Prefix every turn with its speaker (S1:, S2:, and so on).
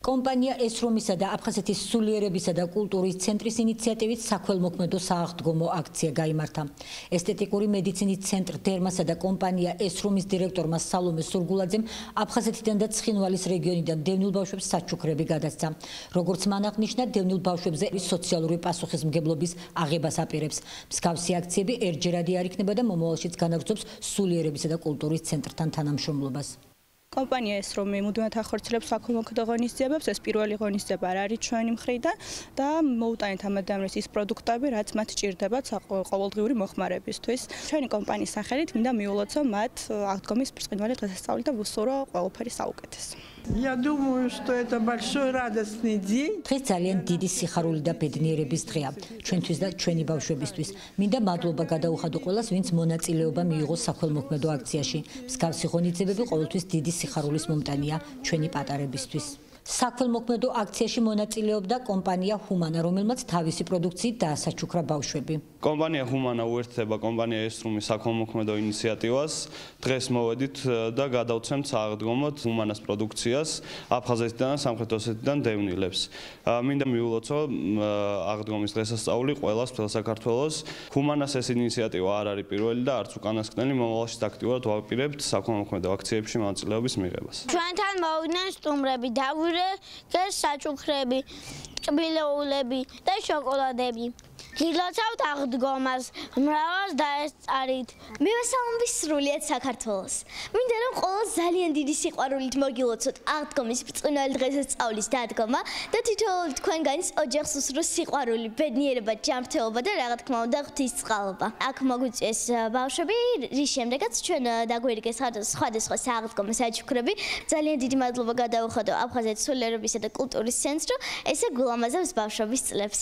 S1: კომპანია ესრომისა და აფხაზეთის სულიერებისა და კულტურის ცენტრის ინიციატივით საქველმოქმედო სააღდგომო აქცია გაიმართა. ესთეტიკური მედიცინის ცენტრ დერმასა და კომპანია ესრომის დირექტორმა სალომე სურგულაძემ აფხაზეთიდან და ცხინვალის რეგიონიდან დევნილ ბავშვებს საჩუქრები გადასცა. როგორც მან აღნიშნა, დევნილ ბავშვებზე სოციალური პასუხისმგებლობის აღებას აპირებს. მსგავსი აქციები ერთჯერადი არ იქნება და მომავალშიც განაგრძობს სულიერებისა და კულტურის ცენტრთან თანამშრომლობას.
S2: კომპანია ესრომი მუდმივად ახორციელებს საქველმოქმედო ღონისძიებებს, ეს პირველი ღონისძიება არ არის ჩვენი მხრიდან და მოუტანეთ ამ ადამიანებს ის პროდუქტები, რაც მათ ჭირდებათ ყოველდღიური მოხმარებისთვის. ჩვენი კომპანიის სახელით მინდა მიულოცო მათ აღდგომის ბრწყინვალე დღესასწაული და ვუსურვო ყველაფერი საუკეთესო.
S3: Я думаю, что это большой радостный день.
S1: დღეს ძალიან დიდი სიხარული და ბედნიერების დღეა ჩვენთვის და ჩვენი ბავშვებისთვის. მინდა მადლობა გადაუხადო ყველას, ვინც მონაწილეობა მიიღო საქველმოქმედო აქციაში. მსგავსი ღონისძიებები ყოველთვის დიდი სიხარულის მომტანია ჩვენი პატარებისთვის. საქველმოქმედო აქციაში მონაწილეობდა კომპანია ჰუმანა, რომელმაც თავისი პროდუქციით დაასაჩუქრა ბავშვები.
S4: კომპანია ჰუმანა უერთდება კომპანია ესრომის საქველმოქმედო ინიციატივას. დღეს მოვედით და გადავცემთ სააღდგომოდ ჰუმანას პროდუქციას აფხაზეთიდან და სამხრეთ ოსეთიდან დევნილებს. მინდა მიულოცო აღდგომის დღესასწაული ყველას მთელ საქართველოს. ჰუმანას ეს ინიციატივა არ არის პირველი და არც უკანასკნელი, მომავალშიც აქტიურად ვაპირებთ საქველმოქმედო აქციებში მონაწილეობის მიღებას.
S5: ჩვენთან მოვიდნენ სტუმრები, საჩუქრები, კბილეულები და შოკოლადები. გილოცავთ აღდგომას, მრავალს დაესწარით.
S6: მივესალმებით სრულიად საქართველოს. მინდა რომ ყოველს ძალიან დიდი სიყვარულით მოგილოცოთ აღდგომის ბრწყინვალე დღესასწაულის დადგომა და თითოეული თქვენგანის ოჯახს უსურვოს სიყვარული, ბედნიერება, ჯანმრთელობა და რა თქმა უნდა ღვთისწყალობა. აქ მოგვიწვიეს ბავშვები, რის შემდეგაც ჩვენ დაგვერიგეს სხვადასხვა სააღდგომო საჩუქრები. ძალიან დიდი მადლობა გადაუხადო აფხაზეთის სულიერებისა და კულტურის ცენტრს, რომ ესე გულამაზებს ბავშვების წლებს.